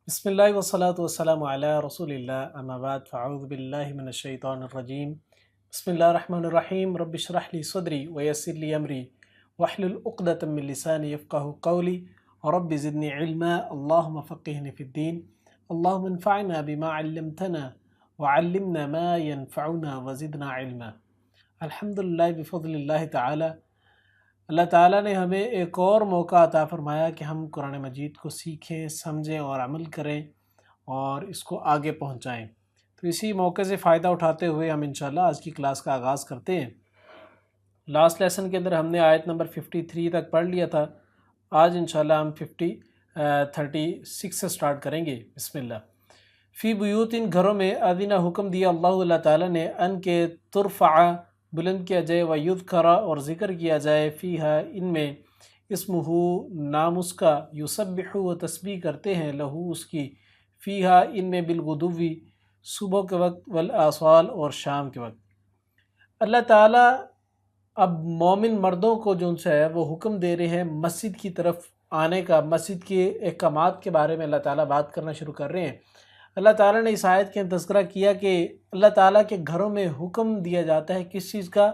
بسم اللہ والصلاة والسلام علی رسول اللہ اما بعد فاعوذ باللہ من الشیطان الرجیم بسم اللہ الرحمن الرحیم رب اشرح لی صدری ویسر لی امری واحلل عقدۃ من لسانی یفقہوا قولی رب زدنی علما اللہم فقہنی فی الدین اللہم انفعنا بما علمتنا وعلمنا ما ينفعنا وزدنا علما۔ الحمدللہ بفضل اللہ تعالی، اللہ تعالیٰ نے ہمیں ایک اور موقع عطا فرمایا کہ ہم قرآن مجید کو سیکھیں، سمجھیں اور عمل کریں اور اس کو آگے پہنچائیں۔ تو اسی موقع سے فائدہ اٹھاتے ہوئے ہم انشاءاللہ آج کی کلاس کا آغاز کرتے ہیں۔ لاسٹ لیسن کے اندر ہم نے آیت نمبر 53 تک پڑھ لیا تھا۔ آج انشاءاللہ ہم 36 سے سٹارٹ کریں گے۔ بسم اللہ۔ فی بیوتن، گھروں میں، اذن، حکم دیا اللہ تعالیٰ نے، ان کے ترفع، بلند کیا جائے، ویذکر، اور ذکر کیا جائے، فیہا، ان میں، اسمہ، نام اس کا، یسبح، و تسبیح کرتے ہیں، لہو، اس کی، فیہا، ان میں، بالغدوی، صبح کے وقت، والآصال، اور شام کے وقت۔ اللہ تعالیٰ اب مومن مردوں کو جو ہے وہ حکم دے رہے ہیں مسجد کی طرف آنے کا، مسجد کے احکامات کے بارے میں اللہ تعالیٰ بات کرنا شروع کر رہے ہیں۔ اللہ تعالیٰ نے اس آیت کے تذکرہ کیا کہ اللہ تعالیٰ کے گھروں میں حکم دیا جاتا ہے کس چیز کا؟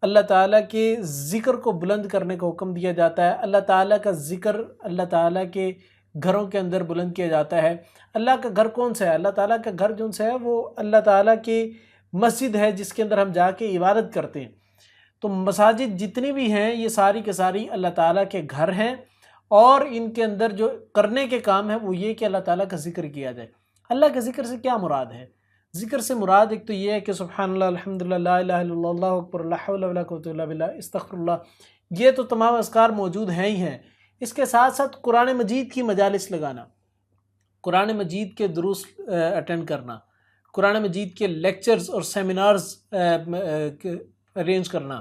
اللہ تعالیٰ کے ذکر کو بلند کرنے کا حکم دیا جاتا ہے۔ اللہ تعالیٰ کا ذکر اللہ تعالیٰ کے گھروں کے اندر بلند کیا جاتا ہے۔ اللہ کا گھر کون سا ہے؟ اللہ تعالیٰ کا گھر جو ہے وہ اللہ تعالیٰ کی مسجد ہے، جس کے اندر ہم جا کے عبادت کرتے ہیں۔ تو مساجد جتنی بھی ہیں یہ ساری کے ساری اللہ تعالیٰ کے گھر ہیں، اور ان کے اندر جو کرنے کے کام ہے وہ یہ کہ اللہ تعالیٰ کا ذکر کیا جائے۔ اللہ کے ذکر سے کیا مراد ہے؟ ذکر سے مراد ایک تو یہ ہے کہ سبحان اللہ، الحمدللہ، لا الہ الا اللہ، اللہ اکبر، لا حول ولا قوت الا باللہ، استغفر اللہ، یہ تو تمام اذکار موجود ہیں ہی ہیں۔ اس کے ساتھ ساتھ قرآن مجید کی مجالس لگانا، قرآن مجید کے دروس اٹینڈ کرنا، قرآن مجید کے لیکچرز اور سیمینارز ارینج کرنا،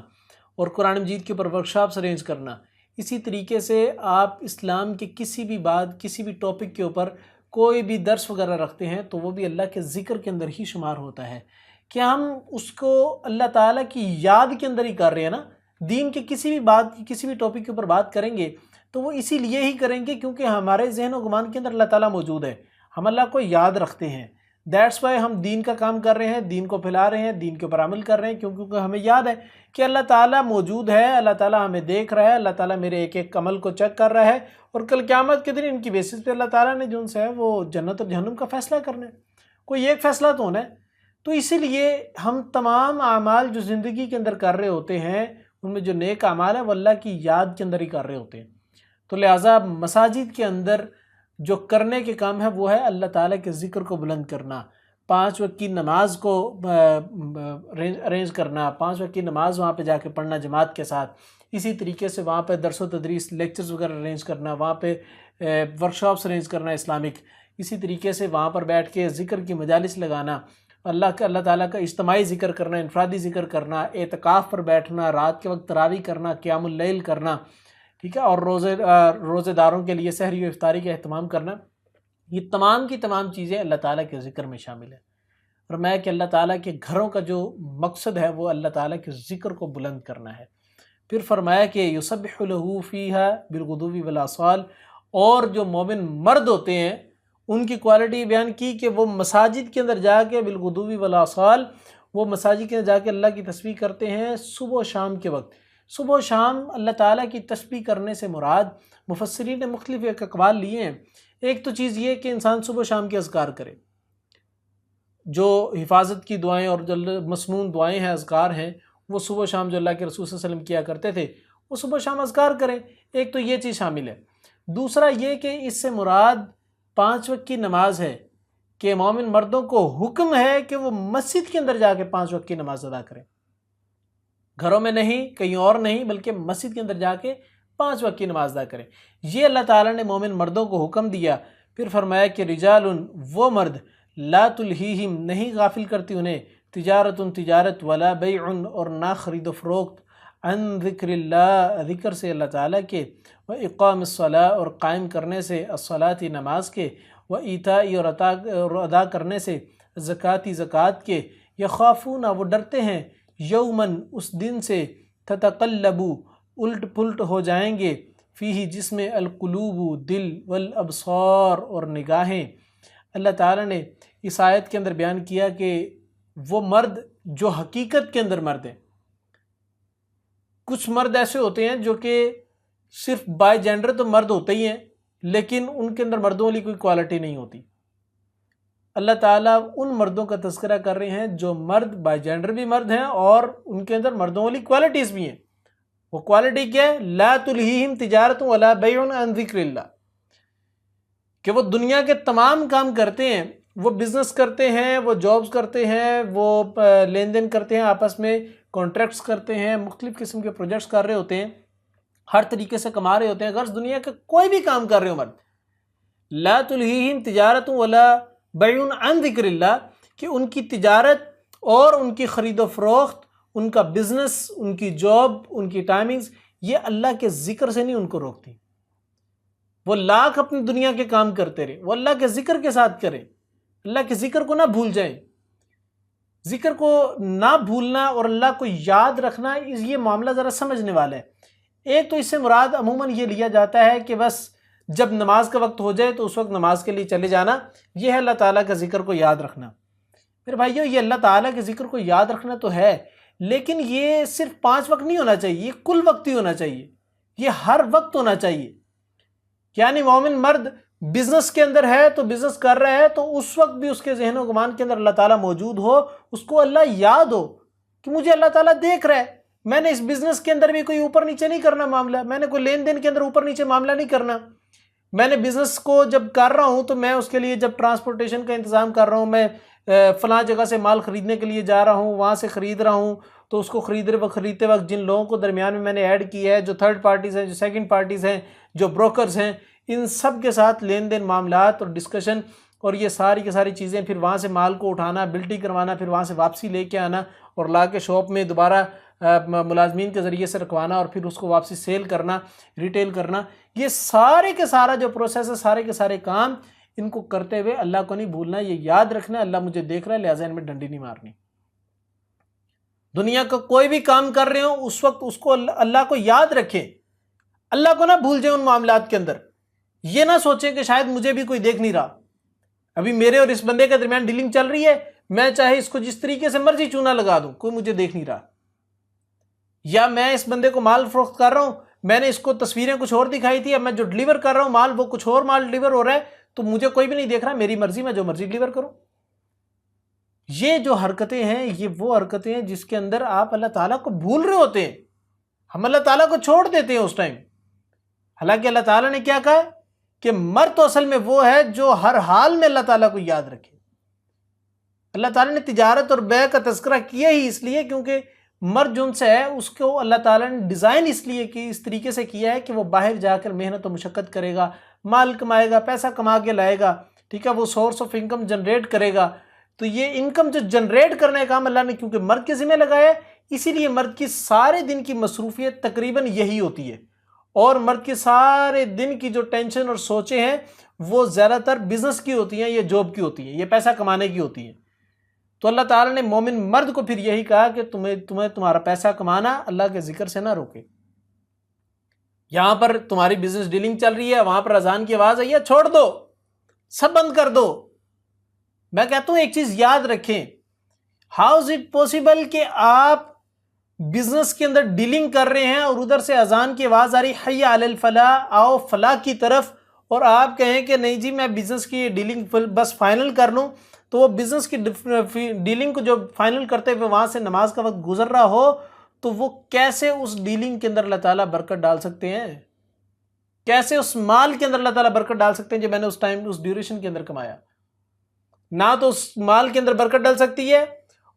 اور قرآن مجید کے اوپر ورکشاپس ارینج کرنا۔ اسی طریقے سے آپ اسلام کے کسی بھی بات، کسی بھی ٹاپک کے اوپر کوئی بھی درس وغیرہ رکھتے ہیں تو وہ بھی اللہ کے ذکر کے اندر ہی شمار ہوتا ہے، کہ ہم اس کو اللہ تعالیٰ کی یاد کے اندر ہی کر رہے ہیں نا۔ دین کے کسی بھی بات، کسی بھی ٹاپک کے اوپر بات کریں گے تو وہ اسی لیے ہی کریں گے کیونکہ ہمارے ذہن و گمان کے اندر اللہ تعالیٰ موجود ہے، ہم اللہ کو یاد رکھتے ہیں۔ دیٹس وائی ہم دین کا کام کر رہے ہیں، دین کو پھیلا رہے ہیں، دین کے اوپر عمل کر رہے ہیں، کیونکہ ہمیں یاد ہے کہ اللہ تعالیٰ موجود ہے، اللہ تعالیٰ ہمیں دیکھ رہا ہے، اللہ تعالیٰ میرے ایک ایک عمل کو چیک کر رہا ہے، اور کل قیامت کے دن ان کی بیسس پہ اللہ تعالیٰ نے جو ان سے ہے وہ جنت اور جہنم کا فیصلہ کرنا ہے، کوئی ایک فیصلہ تو ہونا ہے۔ تو اسی لیے ہم تمام اعمال جو زندگی کے اندر کر رہے ہوتے ہیں، ان میں جو نیک اعمال ہیں وہ اللہ کی یاد کے اندر ہی کر رہے ہوتے ہیں۔ تو لہٰذا مساجد کے اندر جو کرنے کے کام ہے وہ ہے اللہ تعالیٰ کے ذکر کو بلند کرنا، 5 وقت کی نماز کو ارینج کرنا، 5 وقت کی نماز وہاں پہ جا کے پڑھنا جماعت کے ساتھ، اسی طریقے سے وہاں پہ درس و تدریس، لیکچرز وغیرہ ارینج کرنا، وہاں پہ ورکشاپس ارینج کرنا اسلامک، اسی طریقے سے وہاں پر بیٹھ کے ذکر کی مجالس لگانا، اللہ تعالیٰ کا اجتماعی ذکر کرنا، انفرادی ذکر کرنا، اعتکاف پر بیٹھنا، رات کے وقت تراویح کرنا، قیام اللیل کرنا، ٹھیک ہے، اور روزے داروں کے لیے سحری و افطاری کا اہتمام کرنا، یہ تمام کی تمام چیزیں اللہ تعالیٰ کے ذکر میں شامل ہیں۔ اور میں کہ اللہ تعالیٰ کے گھروں کا جو مقصد ہے وہ اللہ تعالیٰ کے ذکر کو بلند کرنا ہے۔ پھر فرمایا کہ یسبح لہ فیہا بالغدو والآصال، اور جو مومن مرد ہوتے ہیں ان کی کوالٹی بیان کی کہ وہ مساجد کے اندر جا کے بالغدو والآصال، وہ مساجد کے اندر جا کے اللہ کی تسبیح کرتے ہیں صبح و شام کے وقت۔ صبح و شام اللہ تعالیٰ کی تسبیح کرنے سے مراد، مفسرین نے مختلف ایک اقوال لیے ہیں۔ ایک تو چیز یہ کہ انسان صبح و شام کے اذکار کرے، جو حفاظت کی دعائیں اور جو مسنون دعائیں ہیں، اذکار ہیں، وہ صبح و شام جو اللہ کے رسول صلی اللہ علیہ وسلم کیا کرتے تھے وہ صبح و شام اذکار کریں۔ ایک تو یہ چیز شامل ہے۔ دوسرا یہ کہ اس سے مراد 5 وقت کی نماز ہے، کہ مومن مردوں کو حکم ہے کہ وہ مسجد کے اندر جا کے 5 وقت کی نماز ادا کریں، گھروں میں نہیں، کہیں اور نہیں، بلکہ مسجد کے اندر جا کے 5 وقت کی نماز ادا کریں۔ یہ اللہ تعالیٰ نے مومن مردوں کو حکم دیا۔ پھر فرمایا کہ رجال، وہ مرد، لا تلہیہم، نہیں غافل کرتی انہیں، تجارت ولا بیع، اور نہ خرید و فروخت، عن ذکر اللہ، ذکر سے اللہ تعالیٰ کے، و اقام الصلاۃ، اور قائم کرنے سے، الصلاۃ، نماز کے، و ایتاء، اور ادا کرنے سے، زکوٰۃ، زکوٰۃ کے، یخافون، وہ ڈرتے ہیں، یومن، اس دن سے، تتقلب، الٹ پلٹ ہو جائیں گے، فیہ جس میں القلوب دل والابصار اور نگاہیں۔ اللہ تعالیٰ نے اس آیت کے اندر بیان کیا کہ وہ مرد جو حقیقت کے اندر مرد ہیں، کچھ مرد ایسے ہوتے ہیں جو کہ صرف بائی جینڈر تو مرد ہوتے ہی ہیں، لیکن ان کے اندر مردوں والی کوئی کوالٹی نہیں ہوتی۔ اللہ تعالیٰ ان مردوں کا تذکرہ کر رہے ہیں جو مرد بائی جینڈر بھی مرد ہیں اور ان کے اندر مردوں والی کوالٹیز بھی ہیں۔ وہ کوالٹی کیا ہے؟ لا تلہیہم تجارت ولا بیع عن ذکر اللہ، کہ وہ دنیا کے تمام کام کرتے ہیں، وہ بزنس کرتے ہیں، وہ جابز کرتے ہیں، وہ لین دین کرتے ہیں، آپس میں کانٹریکٹس کرتے ہیں، مختلف قسم کے پروجیکٹس کر رہے ہوتے ہیں، ہر طریقے سے کما رہے ہوتے ہیں، غرض دنیا کا کوئی بھی کام کر رہے ہو مرد، لا تلہیہم تجارت ولا بیع عن ذکر اللہ، کہ ان کی تجارت اور ان کی خرید و فروخت، ان کا بزنس، ان کی جاب، ان کی ٹائمنگز، یہ اللہ کے ذکر سے نہیں ان کو روکتی۔ وہ لاکھ اپنی دنیا کے کام کرتے رہے، وہ اللہ کے ذکر کے ساتھ کریں، اللہ کے ذکر کو نہ بھول جائیں۔ ذکر کو نہ بھولنا اور اللہ کو یاد رکھنا، یہ معاملہ ذرا سمجھنے والا ہے۔ ایک تو اس سے مراد عموماً یہ لیا جاتا ہے کہ بس جب نماز کا وقت ہو جائے تو اس وقت نماز کے لیے چلے جانا، یہ ہے اللہ تعالیٰ کا ذکر کو یاد رکھنا۔ میرے بھائیو، یہ اللہ تعالیٰ کے ذکر کو یاد رکھنا تو ہے، لیکن یہ صرف 5 وقت نہیں ہونا چاہیے، یہ کل وقت ہی ہونا چاہیے، یہ ہر وقت ہونا چاہیے۔ یعنی مومن مرد بزنس کے اندر ہے تو بزنس کر رہا ہے تو اس وقت بھی اس کے ذہن و گمان کے اندر اللہ تعالیٰ موجود ہو، اس کو اللہ یاد ہو کہ مجھے اللہ تعالیٰ دیکھ رہا ہے، میں نے اس بزنس کے اندر بھی کوئی اوپر نیچے نہیں کرنا معاملہ، میں نے کوئی لین دین کے اندر اوپر نیچے معاملہ نہیں کرنا، میں نے بزنس کو جب کر رہا ہوں تو میں اس کے لیے جب ٹرانسپورٹیشن کا انتظام کر رہا ہوں، میں فلاں جگہ سے مال خریدنے کے لیے جا رہا ہوں، وہاں سے خرید رہا ہوں، تو اس کو خریدتے وقت جن لوگوں کو درمیان میں نے ایڈ کیا ہے، جو تھرڈ پارٹیز ہیں، جو سیکنڈ پارٹیز ہیں، جو بروکرز ہیں، ان سب کے ساتھ لین دین معاملات اور ڈسکشن اور یہ ساری کی ساری چیزیں، پھر وہاں سے مال کو اٹھانا، بلٹی کروانا، پھر وہاں سے واپسی لے کے آنا اور لا کے شاپ میں دوبارہ ملازمین کے ذریعے سے رکھوانا اور پھر اس کو واپسی سیل کرنا، ریٹیل کرنا، یہ سارے کے سارا جو پروسیس ہے، سارے کے سارے کام، ان کو کرتے ہوئے اللہ کو نہیں بھولنا، یہ یاد رکھنا اللہ مجھے دیکھ رہا ہے، لہٰذا ان میں ڈنڈی نہیں مارنی۔ دنیا کا کوئی بھی کام کر رہے ہوں اس وقت اس کو اللہ کو یاد رکھیں، اللہ کو نہ بھول جائیں ان معاملات کے اندر۔ یہ نہ سوچیں کہ شاید مجھے بھی کوئی دیکھ نہیں رہا، ابھی میرے اور اس بندے کے درمیان ڈیلنگ چل رہی ہے، میں چاہے اس کو جس طریقے سے مرضی چونا لگا دوں، کوئی مجھے دیکھ نہیں رہا، یا میں اس بندے کو مال فروخت کر رہا ہوں، میں نے اس کو تصویریں کچھ اور دکھائی تھی، اب میں جو ڈلیور کر رہا ہوں مال وہ کچھ اور مال ڈلیور ہو رہا ہے، تو مجھے کوئی بھی نہیں دیکھ رہا، میری مرضی، میں جو مرضی ڈلیور کروں۔ یہ جو حرکتیں ہیں یہ وہ حرکتیں ہیں جس کے اندر آپ اللہ تعالیٰ کو بھول رہے ہوتے ہیں، ہم اللہ تعالیٰ کو چھوڑ دیتے ہیں اس ٹائم۔ حالانکہ اللہ تعالیٰ نے کیا کہا کہ مرد تو اصل میں وہ ہے جو ہر حال میں اللہ تعالیٰ کو یاد رکھے۔ اللہ تعالیٰ نے تجارت اور بیع کا تذکرہ کیا ہی اس لیے کیونکہ مرد جن سے ہے اس کو اللہ تعالیٰ نے ڈیزائن اس لیے کہ اس طریقے سے کیا ہے کہ وہ باہر جا کر محنت و مشقت کرے گا، مال کمائے گا، پیسہ کما کے لائے گا، ٹھیک ہے، وہ سورس آف انکم جنریٹ کرے گا۔ تو یہ انکم جو جنریٹ کرنے کا کام اللہ نے کیونکہ مرد کے ذمہ لگایا ہے، اسی لیے مرد کی سارے دن کی مصروفیت تقریباً یہی ہوتی ہے، اور مرد کے سارے دن کی جو ٹینشن اور سوچیں ہیں وہ زیادہ تر بزنس کی ہوتی ہیں، یا جاب کی ہوتی ہیں، یہ پیسہ کمانے کی ہوتی ہیں۔ تو اللہ تعالیٰ نے مومن مرد کو پھر یہی کہا کہ تمہیں تمہارا پیسہ کمانا اللہ کے ذکر سے نہ روکے۔ یہاں پر تمہاری بزنس ڈیلنگ چل رہی ہے، وہاں پر اذان کی آواز آئی ہے، چھوڑ دو، سب بند کر دو۔ میں کہتا ہوں ایک چیز یاد رکھیں، ہاؤ از اٹ پاسبل کہ آپ بزنس کے اندر ڈیلنگ کر رہے ہیں اور ادھر سے اذان کی آواز آ رہی حی علی الفلاح، آؤ فلاح کی طرف، اور آپ کہیں کہ نہیں جی میں بزنس کی ڈیلنگ بس فائنل کر لوں، تو وہ بزنس کی ڈیلنگ کو جو فائنل کرتے ہوئے وہاں سے نماز کا وقت گزر رہا ہو، تو وہ کیسے اس ڈیلنگ کے اندر اللہ تعالیٰ برکت ڈال سکتے ہیں؟ کیسے اس مال کے اندر اللہ تعالیٰ برکت ڈال سکتے ہیں جو میں نے اس ٹائم اس ڈیوریشن کے اندر کمایا؟ نہ تو اس مال کے اندر برکت ڈال سکتی ہے،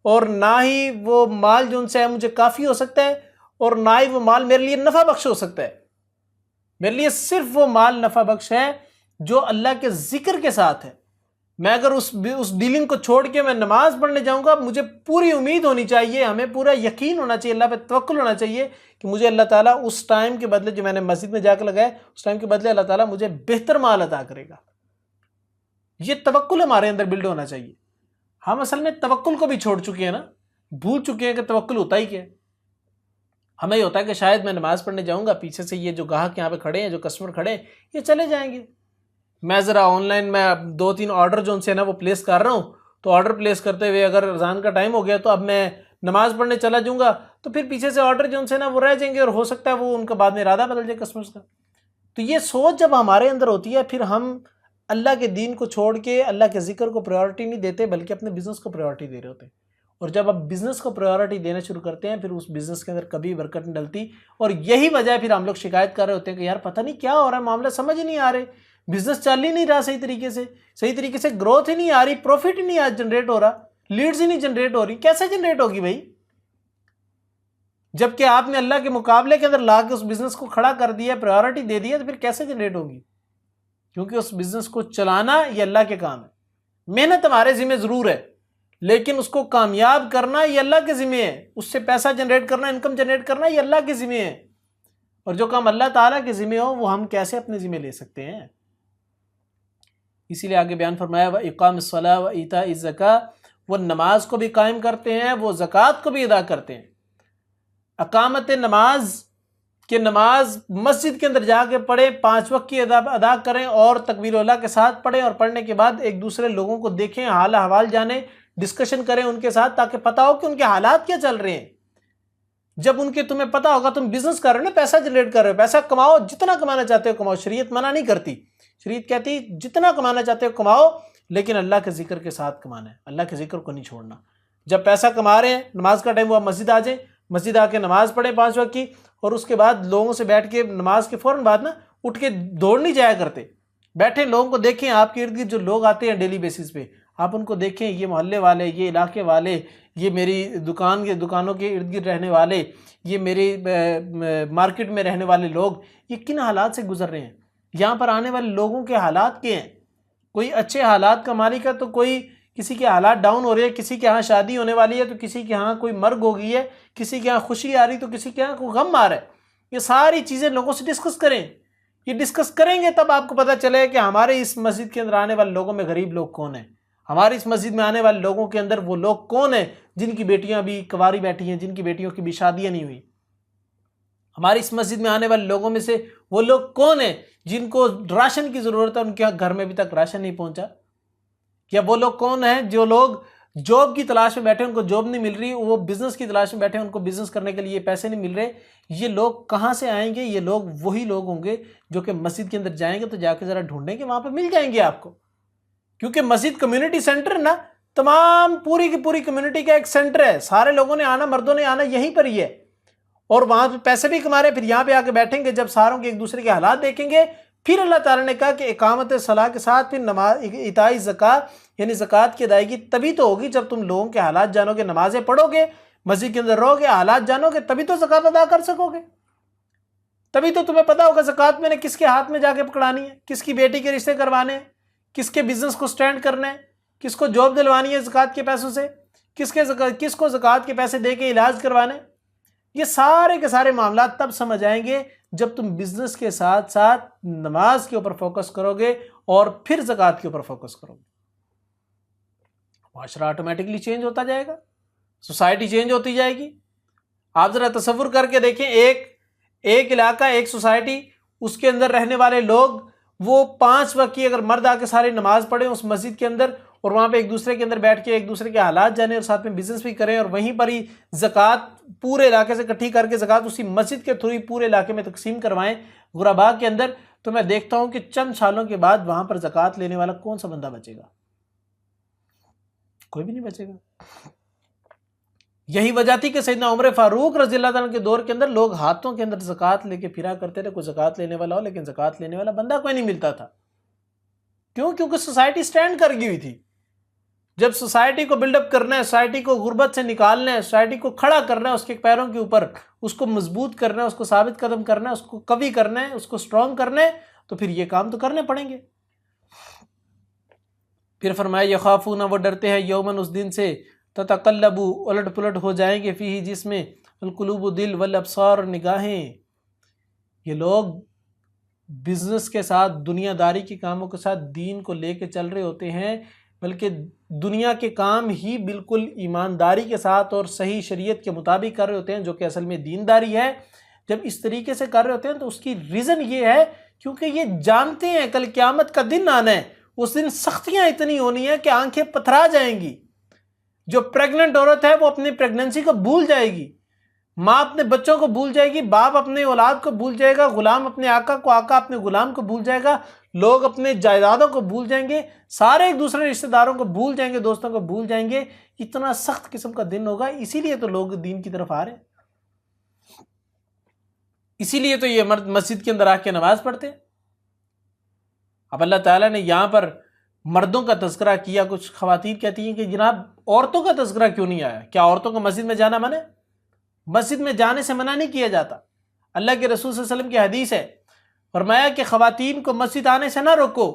اور نہ ہی وہ مال جو ان سے ہے مجھے کافی ہو سکتا ہے، اور نہ ہی وہ مال میرے لیے نفع بخش ہو سکتا ہے۔ میرے لیے صرف وہ مال نفع بخش ہے جو اللہ کے ذکر کے ساتھ ہے۔ میں اگر اس ڈیلنگ کو چھوڑ کے میں نماز پڑھنے جاؤں گا، مجھے پوری امید ہونی چاہیے، ہمیں پورا یقین ہونا چاہیے، اللہ پہ توکل ہونا چاہیے کہ مجھے اللہ تعالیٰ اس ٹائم کے بدلے جو میں نے مسجد میں جا کے لگایا، اس ٹائم کے بدلے اللہ تعالیٰ مجھے بہتر مال عطا کرے گا۔ یہ توکل ہمارے اندر بلڈ ہونا چاہیے۔ ہم اصل میں توکل کو بھی چھوڑ چکے ہیں نا، بھول چکے ہیں کہ توکل ہوتا ہی کیا ہے۔ ہمیں یہ ہوتا ہے کہ شاید میں نماز پڑھنے جاؤں گا، پیچھے سے یہ جو گاہک یہاں پہ کھڑے ہیں، جو کسٹمر کھڑے ہیں، یہ چلے جائیں گے، میں ذرا آن لائن میں 2-3 آرڈر جو ان سے نا وہ پلیس کر رہا ہوں، تو آرڈر پلیس کرتے ہوئے اگر اذان کا ٹائم ہو گیا تو اب میں نماز پڑھنے چلا جاؤں گا، تو پھر پیچھے سے آرڈر جو ان سے نا وہ رہ جائیں گے، اور ہو سکتا ہے وہ ان کا بعد میں ارادہ بدل جائے کسٹمرز کا۔ تو یہ سوچ جب ہمارے اندر ہوتی ہے، پھر ہم اللہ کے دین کو چھوڑ کے اللہ کے ذکر کو پریورٹی نہیں دیتے، بلکہ اپنے بزنس کو پریورٹی دے رہے ہوتے ہیں۔ اور جب آپ بزنس کو پریورٹی دینا شروع کرتے ہیں، پھر اس بزنس کے اندر کبھی برکت نہیں ڈلتی، اور یہی وجہ ہے پھر ہم لوگ شکایت کر رہے ہوتے ہیں کہ یار پتہ نہیں کیا ہو رہا ہے، معاملہ سمجھ ہی نہیں آ رہے، بزنس چل ہی نہیں رہا صحیح طریقے سے گروتھ ہی نہیں آ رہی، پروفٹ ہی نہیں جنریٹ ہو رہا، لیڈز ہی نہیں جنریٹ ہو رہی۔ کیسے جنریٹ ہوگی بھائی؟ جبکہ آپ نے اللہ کے مقابلے کے اندر لا کے اس بزنس کو کھڑا کر دیا، پریورٹی دے دیا، تو پھر کیسے جنریٹ ہوگی؟ کیونکہ اس بزنس کو چلانا یہ اللہ کے کام ہے، محنت ہمارے ذمہ ضرور ہے، لیکن اس کو کامیاب کرنا یہ اللہ کے ذمہ ہے، اس سے پیسہ جنریٹ کرنا، انکم جنریٹ کرنا یہ اللہ کے ذمہ ہے، اور جو کام اللہ تعالیٰ کے ذمہ ہو وہ ہم کیسے اپنے ذمہ لے سکتے ہیں؟ اسی لیے آگے بیان فرمایا وَإِقَامِ الصَّلَاةِ وَإِيتَاءِ الزَّكَاةِ، وہ نماز کو بھی قائم کرتے ہیں، وہ زکوٰۃ کو بھی ادا کرتے ہیں۔ اقامت نماز کہ نماز مسجد کے اندر جا کے پڑھیں، 5 وقت کی ادا کریں، اور تکبیر اللہ کے ساتھ پڑھیں، اور پڑھنے کے بعد ایک دوسرے لوگوں کو دیکھیں، حال احوال جانیں، ڈسکشن کریں ان کے ساتھ، تاکہ پتہ ہو کہ ان کے حالات کیا چل رہے ہیں۔ جب ان کے تمہیں پتہ ہوگا، تم بزنس کر رہے ہو نا، پیسہ جنریٹ کر رہے ہو، پیسہ کماؤ، جتنا کمانا چاہتے ہو کماؤ، شریعت منع نہیں کرتی، شریعت کہتی جتنا کمانا چاہتے ہو کماؤ، لیکن اللہ کے ذکر کے ساتھ کمانا ہے، اللہ کے ذکر کو نہیں چھوڑنا۔ جب پیسہ کما رہے ہیں، نماز کا ٹائم ہوا، مسجد آ جائیں، مسجد آ کے نماز پڑھیں 5 وقت کی، اور اس کے بعد لوگوں سے بیٹھ کے نماز کے فوراً بعد نا اٹھ کے دوڑ نہیں جایا کرتے، بیٹھیں، لوگوں کو دیکھیں، آپ کے ارد گرد جو لوگ آتے ہیں ڈیلی بیسس پہ، آپ ان کو دیکھیں، یہ محلے والے، یہ علاقے والے، یہ میری دکانوں کے ارد گرد رہنے والے، یہ میری مارکیٹ میں رہنے والے لوگ، یہ کن حالات سے گزر رہے ہیں، یہاں پر آنے والے لوگوں کے حالات کیا ہیں؟ کوئی اچھے حالات کا مالک ہے تو کوئی کسی کے حالات ڈاؤن ہو رہے ہیں، کسی کے ہاں شادی ہونے والی ہے تو کسی کے ہاں کوئی مرگ ہو گئی ہے، کسی کے ہاں خوشی آ رہی تو کسی کے ہاں کوئی غم آ رہا ہے۔ یہ ساری چیزیں لوگوں سے ڈسکس کریں، یہ ڈسکس کریں گے تب آپ کو پتہ چلے کہ ہمارے اس مسجد کے اندر آنے والے لوگوں میں غریب لوگ کون ہیں، ہماری اس مسجد میں آنے والے لوگوں کے اندر وہ لوگ کون ہیں جن کی بیٹیاں بھی کنواری بیٹھی ہیں، جن کی بیٹیوں کی بھی شادیاں نہیں ہوئی، ہماری اس مسجد میں آنے والے لوگوں میں سے وہ لوگ کون ہیں جن کو راشن کی ضرورت ہے، ان کے گھر میں ابھی تک راشن نہیں پہنچا، یا وہ لوگ کون ہیں جو لوگ جاب کی تلاش میں بیٹھے، ان کو جاب نہیں مل رہی، وہ بزنس کی تلاش میں بیٹھے، ان کو بزنس کرنے کے لیے پیسے نہیں مل رہے۔ یہ لوگ کہاں سے آئیں گے؟ یہ لوگ وہی لوگ ہوں گے جو کہ مسجد کے اندر جائیں گے تو جا کے ذرا ڈھونڈیں گے، وہاں پہ مل جائیں گے آپ کو، کیونکہ مسجد کمیونٹی سینٹر نا، تمام پوری کی پوری کمیونٹی کا ایک سینٹر ہے، سارے لوگوں نے آنا، مردوں نے آنا یہیں پر ہی ہے، اور وہاں پہ پیسے بھی کما رہے، پھر یہاں پہ آ کے بیٹھیں گے، جب ساروں کے ایک دوسرے کے حالات دیکھیں گے، پھر اللہ تعالیٰ نے کہا کہ اقامت صلاح کے ساتھ پھر نماز ایتاء زکوٰۃ یعنی زکوٰۃ کی ادائیگی تبھی تو ہوگی جب تم لوگوں کے حالات جانو گے، نمازیں پڑھو گے، مسجد کے اندر رہو گے، حالات جانو گے، تبھی تو زکوٰۃ ادا کر سکو گے، تبھی تو تمہیں پتہ ہوگا زکوٰۃ میں نے کس کے ہاتھ میں جا کے پکڑانی ہے، کس کی بیٹی کے رشتے کروانے ہیں، کس کے بزنس کو سٹینڈ کرنا ہے، کس کو جاب دلوانی ہے زکوٰۃ کے پیسوں سے، کس کو زکوٰۃ کے پیسے دے کے علاج کروانے۔ یہ سارے کے سارے معاملات تب سمجھ آئیں گے جب تم بزنس کے ساتھ ساتھ نماز کے اوپر فوکس کرو گے اور پھر زکوٰۃ کے اوپر فوکس کرو گے، معاشرہ آٹومیٹکلی چینج ہوتا جائے گا، سوسائٹی چینج ہوتی جائے گی۔ آپ ذرا تصور کر کے دیکھیں، ایک علاقہ، ایک سوسائٹی، اس کے اندر رہنے والے لوگ، وہ 5 وقت کی اگر مرد آ کے ساری نماز پڑھیں اس مسجد کے اندر، اور وہاں پہ ایک دوسرے کے اندر بیٹھ کے ایک دوسرے کے حالات جانیں اور ساتھ میں بزنس بھی کریں، اور وہیں پر ہی زکوٰۃ پورے علاقے سے اکٹھی کر کے زکوٰۃ اسی مسجد کے تھرو پورے علاقے میں تقسیم کروائیں غرباء کے اندر، تو میں دیکھتا ہوں کہ چند سالوں کے بعد وہاں پر زکوٰۃ لینے والا کون سا بندہ بچے گا؟ کوئی بھی نہیں بچے گا۔ یہی وجہ تھی کہ سیدنا عمر فاروق رضی اللہ عنہ کے دور کے اندر لوگ ہاتھوں کے اندر زکوٰۃ لے کے پھرا کرتے تھے، کوئی زکوٰۃ لینے والا ہو، لیکن زکوٰۃ لینے والا بندہ کوئی نہیں ملتا تھا۔ کیوں؟ کیونکہ سوسائٹی سٹینڈ کر گئی ہوئی تھی۔ جب سوسائٹی کو بلڈ اپ کرنا ہے، سوسائٹی کو غربت سے نکالنا ہے، سوسائٹی کو کھڑا کرنا ہے اس کے پیروں کے اوپر، اس کو مضبوط کرنا ہے، اس کو ثابت قدم کرنا ہے، اس کو قوی کرنا ہے، اس کو سٹرونگ کرنا ہے، تو پھر یہ کام تو کرنے پڑیں گے۔ پھر فرمایا یخافون، وہ ڈرتے ہیں، یومن، اس دن سے، تتقلب، الٹ پلٹ ہو جائیں گے، فیہ، جس میں، القلوب، دل، والابصار، نگاہیں۔ یہ لوگ بزنس کے ساتھ، دنیا داری کے کاموں کے ساتھ دین کو لے کے چل رہے ہوتے ہیں، بلکہ دنیا کے کام ہی بالکل ایمانداری کے ساتھ اور صحیح شریعت کے مطابق کر رہے ہوتے ہیں، جو کہ اصل میں دینداری ہے۔ جب اس طریقے سے کر رہے ہوتے ہیں تو اس کی ریزن یہ ہے کیونکہ یہ جانتے ہیں کل قیامت کا دن آنا ہے، اس دن سختیاں اتنی ہونی ہیں کہ آنکھیں پتھرا جائیں گی۔ جو پریگننٹ عورت ہے وہ اپنی پریگننسی کو بھول جائے گی، ماں اپنے بچوں کو بھول جائے گی، باپ اپنے اولاد کو بھول جائے گا، غلام اپنے آقا کو، آقا اپنے غلام کو بھول جائے گا، لوگ اپنے جائیدادوں کو بھول جائیں گے، سارے ایک دوسرے رشتہ داروں کو بھول جائیں گے، دوستوں کو بھول جائیں گے۔ اتنا سخت قسم کا دن ہوگا، اسی لیے تو لوگ دین کی طرف آ رہے ہیں، اسی لیے تو یہ مرد مسجد کے اندر آ کے نماز پڑھتے ہیں۔ اب اللہ تعالیٰ نے یہاں پر مردوں کا تذکرہ کیا، کچھ خواتین کہتی ہیں کہ جناب عورتوں کا تذکرہ کیوں نہیں آیا؟ کیا عورتوں کو مسجد میں جانا منع ہے؟ مسجد میں جانے سے منع نہیں کیا جاتا۔ اللہ کے رسول صلی اللہ علیہ وسلم کی حدیث ہے، فرمایا کہ خواتین کو مسجد آنے سے نہ روکو،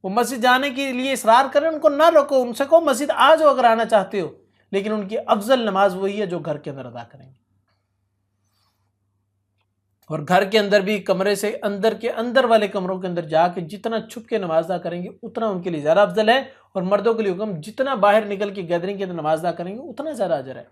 وہ مسجد جانے کے لیے اصرار کریں ان کو نہ روکو، ان سے کہو مسجد آ جاؤ اگر آنا چاہتے ہو، لیکن ان کی افضل نماز وہی ہے جو گھر کے اندر ادا کریں گے۔ اور گھر کے اندر بھی کمرے سے اندر کے اندر والے کمروں کے اندر جا کے جتنا چھپ کے نماز ادا کریں گے اتنا ان کے لیے زیادہ افضل ہے، اور مردوں کے لیے حکم جتنا باہر نکل کے گیدرنگ کے اندر نماز ادا کریں گے اتنا زیادہ اجر ہے۔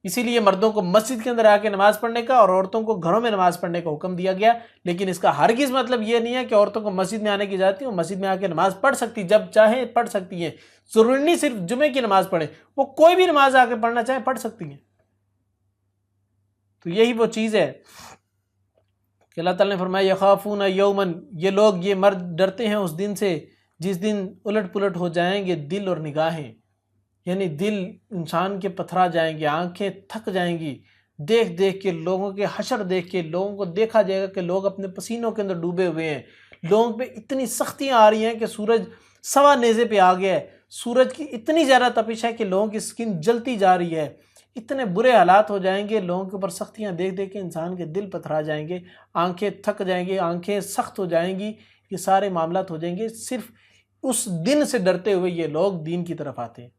اسی لیے مردوں کو مسجد کے اندر آ کے نماز پڑھنے کا اور عورتوں کو گھروں میں نماز پڑھنے کا حکم دیا گیا، لیکن اس کا ہرگز مطلب یہ نہیں ہے کہ عورتوں کو مسجد میں آنے کی اجازت ہے، وہ مسجد میں آ کے نماز پڑھ سکتی، جب چاہیں پڑھ سکتی ہیں، ضروری نہیں صرف جمعے کی نماز پڑھیں، وہ کوئی بھی نماز آ کے پڑھنا چاہے پڑھ سکتی ہیں۔ تو یہی وہ چیز ہے کہ اللہ تعالیٰ نے فرمایا یخافون یومن، یہ لوگ یہ مرد ڈرتے ہیں اس دن سے جس دن الٹ پلٹ ہو جائیں گے دل اور نگاہیں، یعنی دل انسان کے پتھرا جائیں گے، آنکھیں تھک جائیں گی، دیکھ دیکھ کے لوگوں کے حشر دیکھ کے لوگوں کو دیکھا جائے گا کہ لوگ اپنے پسینوں کے اندر ڈوبے ہوئے ہیں، لوگوں پہ اتنی سختیاں آ رہی ہیں کہ سورج سوا نیزے پہ آ گیا ہے، سورج کی اتنی زیادہ تپش ہے کہ لوگوں کی سکن جلتی جا رہی ہے، اتنے برے حالات ہو جائیں گے، لوگوں کے اوپر سختیاں دیکھ دیکھ کے انسان کے دل پتھرا جائیں گے، آنکھیں تھک جائیں گی، آنکھیں سخت ہو جائیں گی، یہ سارے معاملات ہو جائیں گے۔ صرف اس دن سے ڈرتے ہوئے یہ لوگ دین کی طرف آتے ہیں۔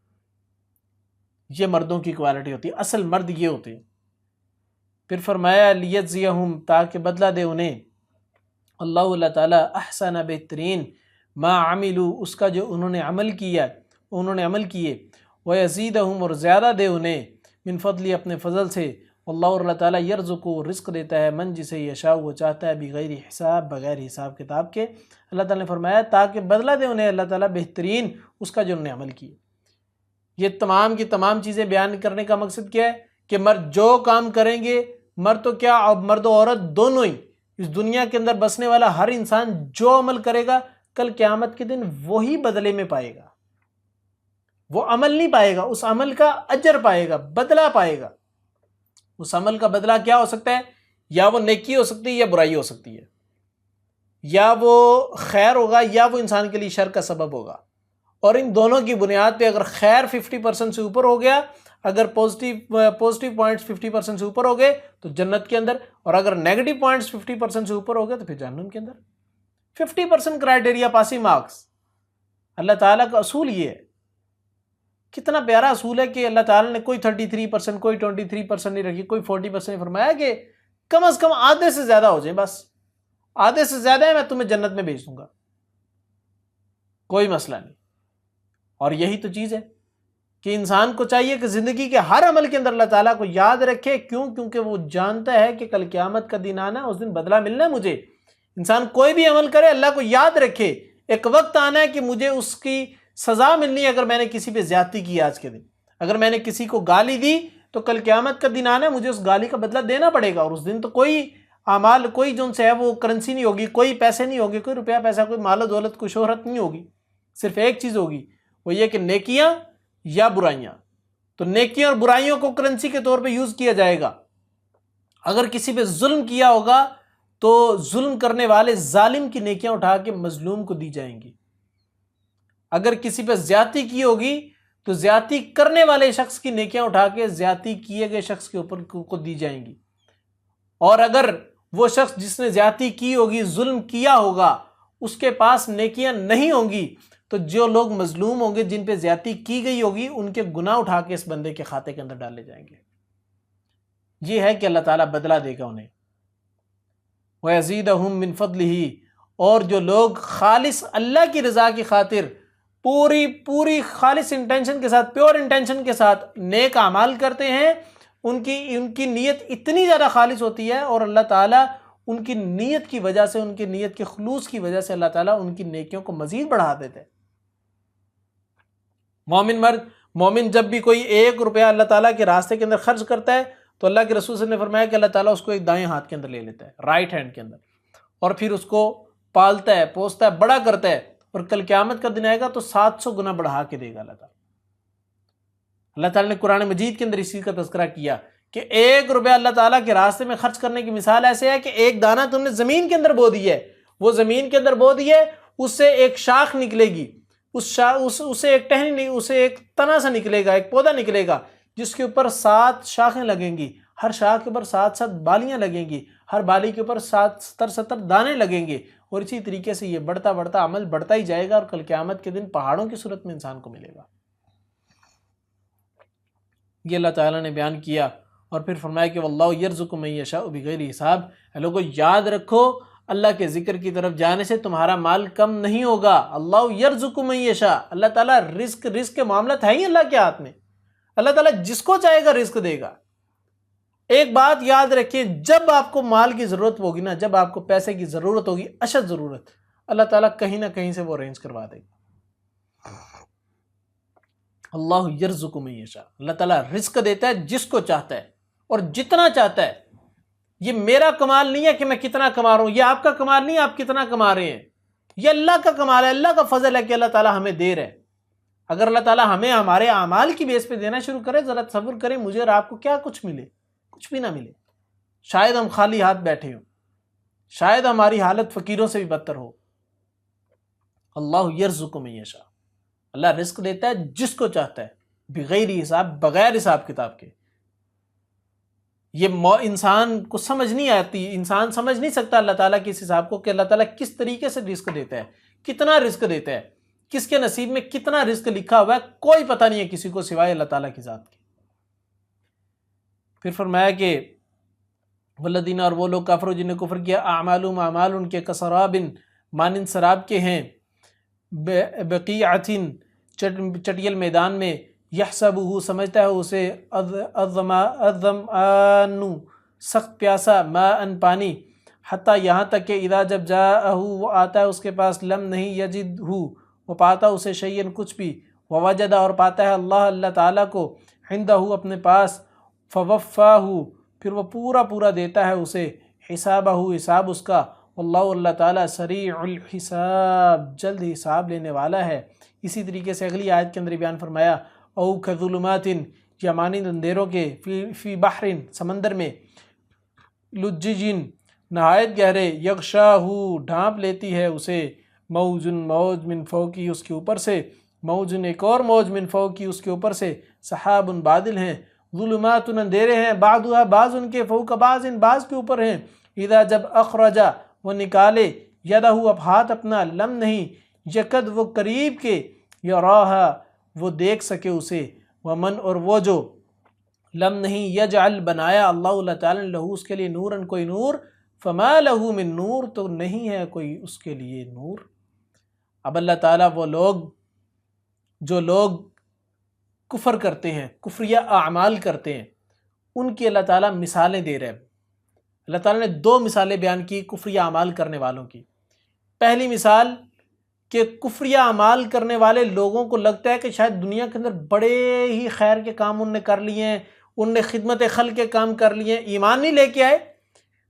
یہ مردوں کی کوالٹی ہوتی ہے، اصل مرد یہ ہوتے ہیں۔ پھر فرمایا لیجزیہم، تاکہ بدلہ دے انہیں، اللہ تعالیٰ احسن بہترین ما عملو، اس کا جو انہوں نے عمل کیا، کیے، ویزیدہم، اور زیادہ دے انہیں، من فضلی، اپنے فضل سے، اللہ تعالیٰ یرزق، رزق دیتا ہے، من جسے یشاء، وہ چاہتا ہے، بغیر حساب، بغیر حساب کتاب کے۔ اللہ تعالیٰ نے فرمایا تاکہ بدلہ دے انہیں اللہ تعالیٰ بہترین اس کا جو انہوں نے عمل کیا۔ یہ تمام کی تمام چیزیں بیان کرنے کا مقصد کیا ہے کہ مرد جو کام کریں گے، مرد تو کیا، اب مرد و عورت دونوں ہی، اس دنیا کے اندر بسنے والا ہر انسان جو عمل کرے گا کل قیامت کے دن وہی بدلے میں پائے گا، وہ عمل نہیں پائے گا، اس عمل کا اجر پائے گا، بدلہ پائے گا۔ اس عمل کا بدلہ کیا ہو سکتا ہے؟ یا وہ نیکی ہو سکتی ہے یا برائی ہو سکتی ہے، یا وہ خیر ہوگا یا وہ انسان کے لیے شر کا سبب ہوگا، اور ان دونوں کی بنیاد پہ اگر خیر 50% سے اوپر ہو گیا، اگر پوزیٹیو پوائنٹس 50% سے اوپر ہو گئے تو جنت کے اندر، اور اگر نیگیٹو پوائنٹس 50% سے اوپر ہو گئے تو پھر جہنم کے اندر۔ 50% کرائٹیریا پاسنگ مارکس، اللہ تعالیٰ کا اصول یہ ہے۔ کتنا پیارا اصول ہے کہ اللہ تعالیٰ نے کوئی 33%، کوئی 23% نہیں رکھی، کوئی 40% نہیں، فرمایا کہ کم از کم آدھے سے زیادہ ہو جائیں، بس آدھے سے زیادہ ہے میں تمہیں جنت میں بھیج دوں گا، کوئی مسئلہ نہیں۔ اور یہی تو چیز ہے کہ انسان کو چاہیے کہ زندگی کے ہر عمل کے اندر اللہ تعالیٰ کو یاد رکھے، کیونکہ وہ جانتا ہے کہ کل قیامت کا دن آنا ہے، اس دن بدلہ ملنا ہے مجھے۔ انسان کوئی بھی عمل کرے اللہ کو یاد رکھے، ایک وقت آنا ہے کہ مجھے اس کی سزا ملنی ہے اگر میں نے کسی پہ زیادتی کی آج کے دن، اگر میں نے کسی کو گالی دی تو کل قیامت کا دن آنا ہے، مجھے اس گالی کا بدلہ دینا پڑے گا، اور اس دن تو کوئی اعمال، کوئی جو سے ہے وہ کرنسی نہیں ہوگی، کوئی پیسے نہیں ہوگے، کوئی روپیہ پیسہ، کوئی مال و دولت، کوئی شہرت نہیں ہوگی، صرف ایک چیز ہوگی، وہ یہ کہ نیکیاں یا برائیاں۔ تو نیکیاں اور برائیوں کو کرنسی کے طور پہ یوز کیا جائے گا۔ اگر کسی پہ ظلم کیا ہوگا تو ظلم کرنے والے ظالم کی نیکیاں اٹھا کے مظلوم کو دی جائیں گی، اگر کسی پہ زیادتی کی ہوگی تو زیادتی کرنے والے شخص کی نیکیاں اٹھا کے زیادتی کیے گئے شخص کے اوپر کو دی جائیں گی، اور اگر وہ شخص جس نے زیادتی کی ہوگی، ظلم کیا ہوگا، اس کے پاس نیکیاں نہیں ہوں گی تو جو لوگ مظلوم ہوں گے، جن پہ زیادتی کی گئی ہوگی، ان کے گناہ اٹھا کے اس بندے کے کھاتے کے اندر ڈالے جائیں گے۔ یہ ہے کہ اللہ تعالیٰ بدلہ دے گا انہیں۔ وَيَزِيدَهُم مِّن فَضْلِهِ، اور جو لوگ خالص اللہ کی رضا کی خاطر پوری پوری خالص انٹینشن کے ساتھ، پیور انٹینشن کے ساتھ نیک اعمال کرتے ہیں، ان کی نیت اتنی زیادہ خالص ہوتی ہے، اور اللہ تعالیٰ ان کی نیت کی وجہ سے، ان کی نیت کے خلوص کی وجہ سے اللہ تعالیٰ ان کی نیکیوں کو مزید بڑھا دیتے ہیں۔ مومن جب بھی کوئی 1 روپیہ اللہ تعالیٰ کے راستے کے اندر خرچ کرتا ہے تو اللہ کے رسول صلی اللہ علیہ وسلم نے فرمایا کہ اللہ تعالیٰ اس کو ایک دائیں ہاتھ کے اندر لے لیتا ہے، رائٹ ہینڈ کے اندر، اور پھر اس کو پالتا ہے، پوستا ہے، بڑا کرتا ہے، اور کل قیامت کا دن آئے گا تو 700 گنا بڑھا کے دے گا اللہ تعالیٰ۔ اللہ تعالیٰ نے قرآن مجید کے اندر اس چیز کا تذکرہ کیا کہ 1 روپیہ اللہ تعالیٰ کے راستے میں خرچ کرنے کی مثال ایسے ہے کہ ایک دانہ تم نے زمین کے اندر بو دی ہے، وہ زمین کے اندر بو دی ہے، اس سے ایک شاخ نکلے گی، اسے ایک ٹہنی نہیں، اسے ایک تنا سا نکلے گا، ایک پودا نکلے گا جس کے اوپر 7 شاخیں لگیں گی، ہر شاخ کے اوپر 7 بالیاں لگیں گی، ہر بالی کے اوپر 70 دانے لگیں گے، اور اسی طریقے سے یہ بڑھتا بڑھتا عمل بڑھتا ہی جائے گا، اور کل قیامت کے دن پہاڑوں کی صورت میں انسان کو ملے گا۔ یہ اللہ تعالیٰ نے بیان کیا، اور پھر فرمایا کہ واللہ یرزق من یشاء بغیر حساب۔ لوگوں یاد رکھو، اللہ کے ذکر کی طرف جانے سے تمہارا مال کم نہیں ہوگا۔ اللہ یرزق من یشاء، اللہ تعالیٰ رزق کے معاملات ہیں ہی اللہ کے ہاتھ میں، اللہ تعالیٰ جس کو چاہے گا رزق دے گا۔ ایک بات یاد رکھیں، جب آپ کو مال کی ضرورت ہوگی نا، جب آپ کو پیسے کی ضرورت ہوگی، اشد ضرورت، اللہ تعالیٰ کہیں نہ کہیں سے وہ ارینج کروا دے گا۔ اللہ یرزق من یشاء، اللہ تعالیٰ رزق دیتا ہے جس کو چاہتا ہے اور جتنا چاہتا ہے۔ یہ میرا کمال نہیں ہے کہ میں کتنا کما رہا ہوں، یہ آپ کا کمال نہیں ہے آپ کتنا کما رہے ہیں، یہ اللہ کا کمال ہے، اللہ کا فضل ہے کہ اللہ تعالیٰ ہمیں دے رہے ہیں۔ اگر اللہ تعالیٰ ہمیں ہمارے اعمال کی بیس پہ دینا شروع کرے، ذرا تصور کریں مجھے اور آپ کو کیا کچھ ملے، کچھ بھی نہ ملے، شاید ہم خالی ہاتھ بیٹھے ہوں، شاید ہماری حالت فقیروں سے بھی بدتر ہو۔ اللہ یرزق من یشاء، اللہ رزق دیتا ہے جس کو چاہتا ہے، بغیر حساب، بغیر حساب کتاب کے۔ یہ انسان کو سمجھ نہیں آتی، انسان سمجھ نہیں سکتا اللہ تعالیٰ کے اس حساب کو کہ اللہ تعالیٰ کس طریقے سے رزق دیتا ہے، کتنا رزق دیتا ہے، کس کے نصیب میں کتنا رزق لکھا ہوا ہے، کوئی پتہ نہیں ہے کسی کو سوائے اللہ تعالیٰ کی ذات کے۔ پھر فرمایا کہ والذین، اور وہ لوگ کافروں جنہیں کفر کیا، اعمالهم، اعمال ان کے کسراب، مانند سراب کے ہیں، بقیعۃ، چٹیل میدان میں، یحسبہ، سمجھتا ہے اسے، الظمآن، سخت پیاسا، ماء، پانی، حتیٰ یہاں تک کہ اذا، جب جاءہ، وہ آتا ہے اس کے پاس، لم، نہیں، یجدہ، وہ پاتا اسے، شیئن، کچھ بھی، ووجد، اور پاتا ہے اللہ تعالیٰ کو، عندہ، اپنے پاس، فوفاہ، پھر وہ پورا پورا دیتا ہے اسے، حسابہ، حساب اس کا، واللہ، اللہ تعالیٰ، سریع الحساب، جلد حساب لینے والا ہے۔ اسی طریقے سے اگلی آیت کے اندر بیان فرمایا، او کظلمات، یا مانند اندھیروں کے، فی بحر، سمندر میں، لجج، نہایت گہرے، یغشاہ، ڈھانپ لیتی ہے اسے، موج، موج، من فوقی، اس کے اوپر سے، موج، ایک اور موج، من فوقی، اس کے اوپر سے، سحاب، بادل ہیں، ظلمات، اندھیرے ہیں، بعضها، بعض ان کے، فوق بعض، بعض کے اوپر ہیں، اذا، جب اخرجا، وہ نکالے، یدہ، اب ہاتھ اپنا، لم، نہیں، یکد، وہ قریب کے، یراہا، وہ دیکھ سکے اسے، ومن، اور وہ جو، لم، نہیں، یجعل، بنایا، اللہ تعالیٰ نے، لہو، اس کے لیے، نورن، کوئی نور، فما لہو من نور، تو نہیں ہے کوئی اس کے لیے نور۔ اب اللہ تعالیٰ وہ لوگ جو لوگ کفر کرتے ہیں، کفریہ اعمال کرتے ہیں، ان کی اللہ تعالیٰ مثالیں دے رہے ہیں۔ اللہ تعالیٰ نے 2 مثالیں بیان کی کفریہ اعمال کرنے والوں کی۔ پہلی مثال کہ کفریہ اعمال کرنے والے لوگوں کو لگتا ہے کہ شاید دنیا کے اندر بڑے ہی خیر کے کام ان نے کر لیے ہیں، ان نے خدمت خلق کے کام کر لیے ہیں، ایمان نہیں لے کے آئے،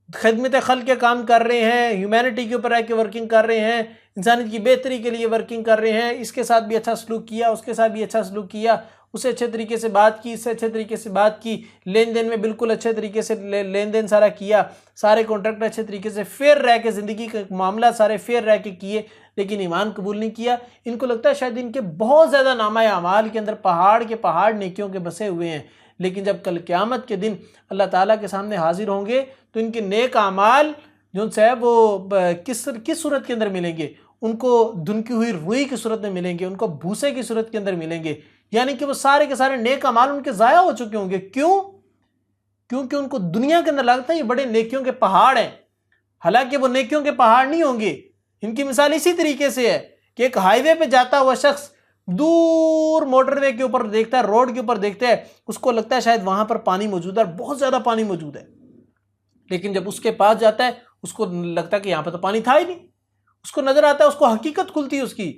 خدمت خلق کے کام کر رہے ہیں، ہیومینٹی کے اوپر رہ کے ورکنگ کر رہے ہیں، انسانیت کی بہتری کے لیے ورکنگ کر رہے ہیں، اس کے ساتھ بھی اچھا سلوک کیا، اس کے ساتھ بھی اچھا سلوک کیا، اسے اچھے طریقے سے بات کی، اس سے اچھے طریقے سے بات کی، لین دین میں بالکل اچھے طریقے سے لین دین سارا کیا، سارے کانٹریکٹ اچھے طریقے سے فیئر رہ کے، زندگی کے معاملہ سارے فیئر رہ کے کیے، لیکن ایمان قبول نہیں کیا۔ ان کو لگتا ہے شاید ان کے بہت زیادہ نامہ اعمال کے اندر پہاڑ کے پہاڑ نیکیوں کے بسے ہوئے ہیں، لیکن جب کل قیامت کے دن اللہ تعالیٰ کے سامنے حاضر ہوں گے تو ان کے نیک اعمال جو سے وہ کس صورت کے اندر ملیں گے؟ ان کو دھنکی ہوئی روئی کی صورت میں ملیں گے، ان کو بھوسے کی صورت کے اندر ملیں گے، یعنی کہ وہ سارے کے سارے نیک اعمال ان کے ضائع ہو چکے ہوں گے۔ کیوں؟ کیونکہ ان کو دنیا کے اندر لگتا ہے یہ بڑے نیکیوں کے پہاڑ ہیں، حالانکہ وہ نیکیوں کے پہاڑ نہیں ہوں گے۔ ان کی مثال اسی طریقے سے ہے کہ ایک ہائی وے پہ جاتا ہوا شخص دور موٹر وے کے اوپر دیکھتا ہے، روڈ کے اوپر دیکھتا ہے، اس کو لگتا ہے شاید وہاں پر پانی موجود ہے، بہت زیادہ پانی موجود ہے، لیکن جب اس کے پاس جاتا ہے اس کو لگتا ہے کہ یہاں پہ تو پانی تھا ہی نہیں، اس کو نظر آتا ہے، اس کو حقیقت کھلتی ہے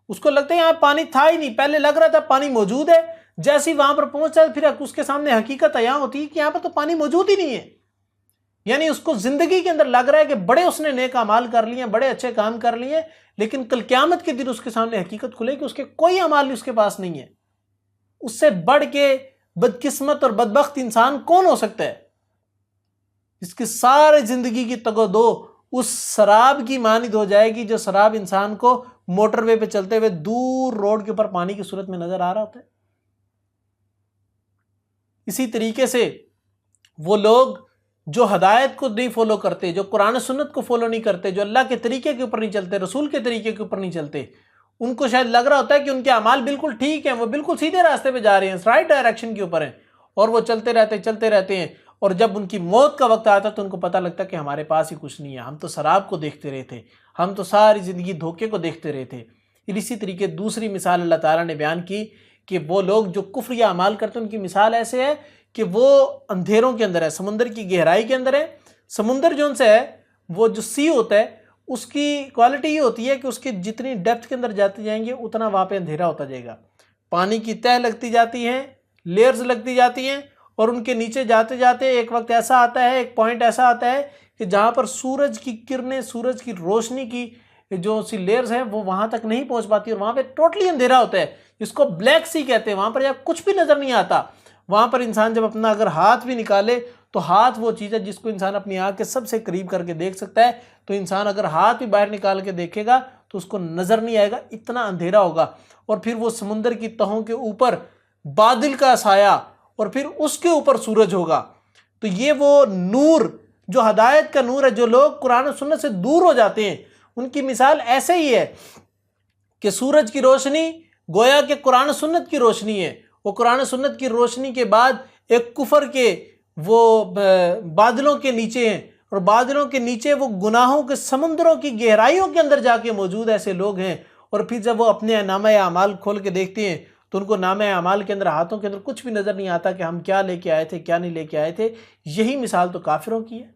اس کو لگتا ہے یہاں پانی تھا ہی نہیں، پہلے لگ رہا تھا پانی موجود ہے، جیسے ہی وہاں پر پہنچتا ہے پھر اس کے سامنے حقیقت عیاں ہوتی ہے کہ یہاں پہ تو پانی موجود ہی نہیں ہے۔ یعنی اس کو زندگی کے اندر لگ رہا ہے کہ بڑے اس نے نیک اعمال کر لیے، بڑے اچھے کام کر لیے، لیکن کل قیامت کے دن اس کے سامنے حقیقت کھلے کہ اس کے کوئی اعمال اس کے پاس نہیں ہے۔ اس سے بڑھ کے بدقسمت اور بدبخت انسان کون ہو سکتا ہے؟ اس کی ساری زندگی کی تگ و دو اس سراب کی مانند ہو جائے گی، جو سراب انسان کو موٹر وے پہ چلتے ہوئے دور روڈ کے اوپر پانی کی صورت میں نظر آ رہا ہوتا ہے۔ اسی طریقے سے وہ لوگ جو ہدایت کو نہیں فالو کرتے، جو قرآن و سنت کو فالو نہیں کرتے، جو اللہ کے طریقے کے اوپر نہیں چلتے، رسول کے طریقے کے اوپر نہیں چلتے، ان کو شاید لگ رہا ہوتا ہے کہ ان کے اعمال بالکل ٹھیک ہیں، وہ بالکل سیدھے راستے پہ جا رہے ہیں، رائٹ ڈائریکشن کے اوپر ہیں، اور وہ چلتے رہتے ہیں، اور جب ان کی موت کا وقت آتا ہے تو ان کو پتہ لگتا ہے کہ ہمارے پاس ہی کچھ نہیں ہے، ہم تو سراب کو دیکھتے رہے تھے، ہم تو ساری زندگی دھوکے کو دیکھتے رہے تھے۔ اسی طریقے دوسری مثال اللہ تعالیٰ نے بیان کی کہ وہ لوگ جو کفر یا اعمال کرتے ہیں ان کی مثال ایسے ہے کہ وہ اندھیروں کے اندر ہے، سمندر کی گہرائی کے اندر ہے۔ سمندر جو ان سے ہے، وہ جو سی ہوتا ہے، اس کی کوالٹی یہ ہوتی ہے کہ اس کی جتنی ڈیپتھ کے اندر جاتے جائیں گے اتنا وہاں پہ اندھیرا ہوتا جائے گا، پانی کی تہ لگتی جاتی ہیں، لیئرز لگتی جاتی ہیں، اور ان کے نیچے جاتے جاتے ایک وقت ایسا آتا ہے، ایک پوائنٹ ایسا آتا ہے کہ جہاں پر سورج کی کرنیں، سورج کی روشنی کی جو سی لیئرز ہیں وہ وہاں تک نہیں پہنچ پاتی، اور وہاں پہ ٹوٹلی اندھیرا ہوتا ہے، جس کو بلیک سی کہتے ہیں۔ وہاں پر کچھ بھی نظر نہیں آتا۔ وہاں پر انسان جب اپنا اگر ہاتھ بھی نکالے تو ہاتھ وہ چیز ہے جس کو انسان اپنی آنکھ کے سب سے قریب کر کے دیکھ سکتا ہے، تو انسان اگر ہاتھ بھی باہر نکال کے دیکھے گا تو اس کو نظر نہیں آئے گا، اتنا اندھیرا ہوگا۔ اور پھر وہ سمندر کی تہوں کے اوپر بادل کا سایہ، اور پھر اس کے اوپر سورج ہوگا۔ تو یہ وہ نور جو ہدایت کا نور ہے، جو لوگ قرآن و سنت سے دور ہو جاتے ہیں ان کی مثال ایسے ہی ہے کہ سورج کی روشنی گویا کہ قرآن و سنت کی روشنی ہے، وہ قرآن و سنت کی روشنی کے بعد ایک کفر کے وہ بادلوں کے نیچے ہیں، اور بادلوں کے نیچے وہ گناہوں کے سمندروں کی گہرائیوں کے اندر جا کے موجود ایسے لوگ ہیں۔ اور پھر جب وہ اپنے نامہ اعمال کھول کے دیکھتے ہیں تو ان کو نامہ اعمال کے اندر، ہاتھوں کے اندر کچھ بھی نظر نہیں آتا کہ ہم کیا لے کے آئے تھے، کیا نہیں لے کے آئے تھے۔ یہی مثال تو کافروں کی ہے۔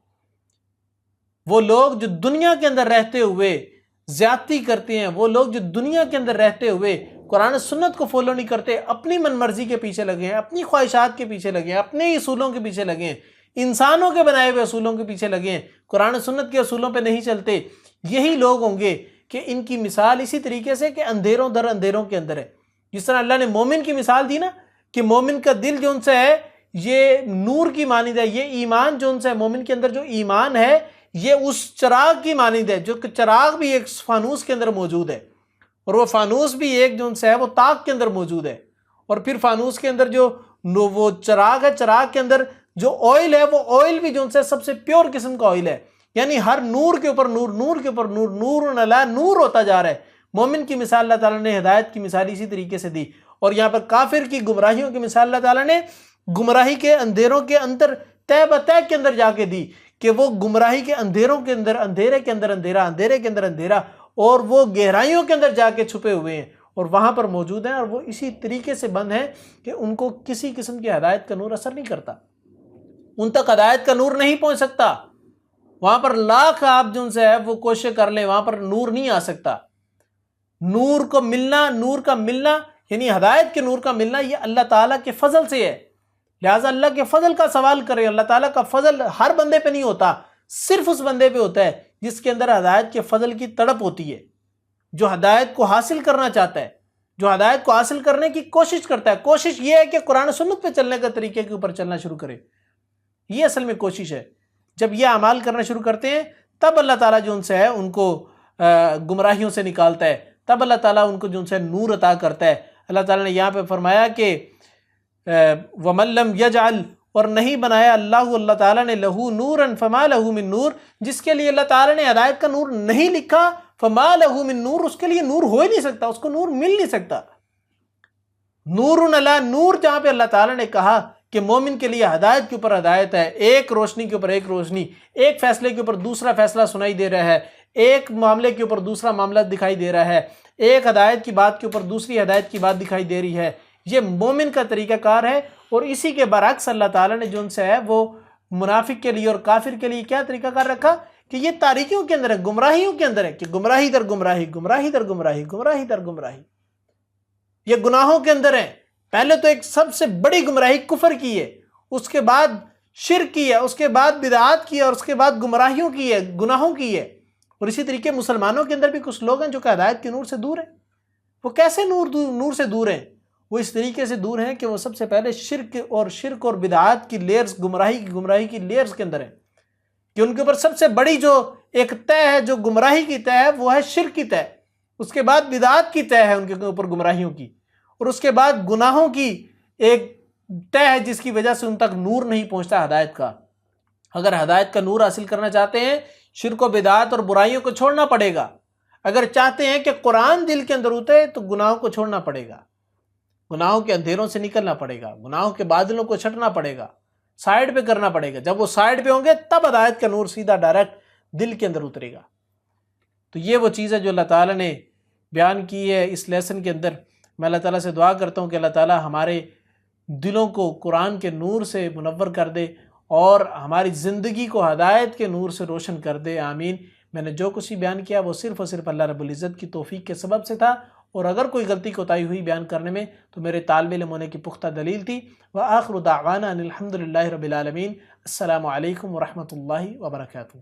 وہ لوگ جو دنیا کے اندر رہتے ہوئے زیادتی کرتے ہیں، وہ لوگ جو دنیا کے اندر رہتے ہوئے قرآن سنت کو فالو نہیں کرتے، اپنی من مرضی کے پیچھے لگے ہیں، اپنی خواہشات کے پیچھے لگے ہیں، اپنے ہی اصولوں کے پیچھے لگے ہیں، انسانوں کے بنائے ہوئے اصولوں کے پیچھے لگے ہیں، قرآن سنت کے اصولوں پہ نہیں چلتے، یہی لوگ ہوں گے کہ ان کی مثال اسی طریقے سے کہ اندھیروں در اندھیروں کے اندر ہے۔ جس طرح اللہ نے مومن کی مثال دی نا کہ مومن کا دل جو ان سے ہے یہ نور کی مانند ہے، یہ ایمان جو ان سے ہے، مومن کے اندر جو ایمان ہے یہ اس چراغ کی مانند ہے، جو کہ چراغ بھی ایک فانوس کے اندر موجود ہے، اور وہ فانوس بھی ایک جو ان سے ہے وہ طاق کے اندر موجود ہے، اور پھر فانوس کے اندر جو وہ چراغ ہے، چراغ کے اندر جو آئل ہے وہ آئل بھی جو ان سے سب سے پیور قسم کا آئل ہے، یعنی ہر نور کے اوپر نور، نور کے اوپر نور، نور علی نور ہوتا جا رہا ہے۔ مومن کی مثال اللہ تعالیٰ نے ہدایت کی مثال اسی طریقے سے دی، اور یہاں پر کافر کی گمراہیوں کی مثال اللہ تعالیٰ نے گمراہی کے اندھیروں کے اندر تہ بتہ کے اندر جا کے دی، کہ وہ گمراہی کے اندھیروں کے اندر، اندھیرے کے اندر اندھیرا، اندھیرے کے اندر اندھیرا، اور وہ گہرائیوں کے اندر جا کے چھپے ہوئے ہیں اور وہاں پر موجود ہیں، اور وہ اسی طریقے سے بند ہیں کہ ان کو کسی قسم کی ہدایت کا نور اثر نہیں کرتا، ان تک ہدایت کا نور نہیں پہنچ سکتا۔ وہاں پر لاکھ آپ جو ان سے ہے وہ کوشش کر لیں، وہاں پر نور نہیں آ سکتا۔ نور کو ملنا، نور کا ملنا یعنی ہدایت کے نور کا ملنا یہ اللہ تعالیٰ کے فضل سے ہے، لہٰذا اللہ کے فضل کا سوال کریں۔ اللہ تعالیٰ کا فضل ہر بندے پہ نہیں ہوتا، صرف اس بندے پہ ہوتا ہے جس کے اندر ہدایت کے فضل کی تڑپ ہوتی ہے، جو ہدایت کو حاصل کرنا چاہتا ہے، جو ہدایت کو حاصل کرنے کی کوشش کرتا ہے۔ کوشش یہ ہے کہ قرآن سنت پہ چلنے کا طریقے کے اوپر چلنا شروع کرے، یہ اصل میں کوشش ہے۔ جب یہ اعمال کرنا شروع کرتے ہیں تب اللہ تعالیٰ جو ان سے ہے ان کو گمراہیوں سے نکالتا ہے، تب اللہ تعالیٰ ان کو جو ان سے نور عطا کرتا ہے۔ اللہ تعالیٰ نے یہاں پہ فرمایا کہ وَمَن لَّمْ يَجْعَلْ، اور نہیں بنایا اللہ تعالیٰ نے لہو نوراً فما لہو من نور، جس کے لیے اللہ تعالیٰ نے ہدایت کا نور نہیں لکھا، فما لہو من نور، اس کے لیے نور ہو ہی نہیں سکتا، اس کو نور مل نہیں سکتا۔ نور علی نور، جہاں پہ اللہ تعالیٰ نے کہا کہ مومن کے لیے ہدایت کے اوپر ہدایت ہے، ایک روشنی کے اوپر ایک روشنی، ایک فیصلے کے اوپر دوسرا فیصلہ سنائی دے رہا ہے، ایک معاملے کے اوپر دوسرا معاملہ دکھائی دے رہا ہے، ایک ہدایت کی بات کے اوپر دوسری ہدایت کی بات دکھائی دے رہی ہے، یہ مومن کا طریقہ کار ہے۔ اور اسی کے برعکس اللہ تعالیٰ نے جو ان سے ہے وہ منافق کے لیے اور کافر کے لیے کیا طریقہ کار رکھا کہ یہ تاریکیوں کے اندر ہے، گمراہیوں کے اندر ہے، کہ گمراہی در گمراہی، گمراہی در گمراہی، گمراہی در گمراہی، یہ گناہوں کے اندر ہے۔ پہلے تو ایک سب سے بڑی گمراہی کفر کی ہے، اس کے بعد شرک کی ہے، اس کے بعد بدعات کی ہے، اور اس کے بعد گمراہیوں کی ہے، گناہوں کی ہے۔ اور اسی طریقے مسلمانوں کے اندر بھی کچھ لوگ ہیں جو کہ ہدایت کے نور سے دور ہیں۔ وہ کیسے نور سے دور ہیں؟ وہ اس طریقے سے دور ہیں کہ وہ سب سے پہلے شرک اور بدعات کی لیئرز، گمراہی کی لیئرز کے اندر ہیں، کہ ان کے اوپر سب سے بڑی جو ایک طے ہے، جو گمراہی کی طے ہے، وہ ہے شرک کی طے۔ اس کے بعد بدعات کی طے ہے ان کے اوپر گمراہیوں کی، اور اس کے بعد گناہوں کی ایک طے ہے جس کی وجہ سے ان تک نور نہیں پہنچتا ہدایت کا۔ اگر ہدایت کا نور حاصل کرنا چاہتے ہیں، شرک و بدعات اور برائیوں کو چھوڑنا پڑے گا۔ اگر چاہتے ہیں کہ قرآن دل کے اندر اترے تو گناہوں کو چھوڑنا پڑے گا، گناہوں کے اندھیروں سے نکلنا پڑے گا، گناہوں کے بادلوں کو چھٹنا پڑے گا، سائیڈ پہ کرنا پڑے گا۔ جب وہ سائیڈ پہ ہوں گے تب ہدایت کا نور سیدھا ڈائریکٹ دل کے اندر اترے گا۔ تو یہ وہ چیز ہے جو اللہ تعالیٰ نے بیان کی ہے اس لیسن کے اندر۔ میں اللہ تعالیٰ سے دعا کرتا ہوں کہ اللہ تعالیٰ ہمارے دلوں کو قرآن کے نور سے منور کر دے اور ہماری زندگی کو ہدایت کے نور سے روشن کر دے، آمین۔ میں نے جو کچھ بیان کیا وہ صرف اور صرف اللہ رب العزت کی توفیق کے سبب سے تھا، اور اگر کوئی غلطی کوتاہی ہوئی بیان کرنے میں تو میرے طالب علم ہونے کی پختہ دلیل تھی۔ وآخر دعوانا ان الحمد للہ رب العالمین۔ السلام علیکم ورحمۃ اللہ وبرکاتہ۔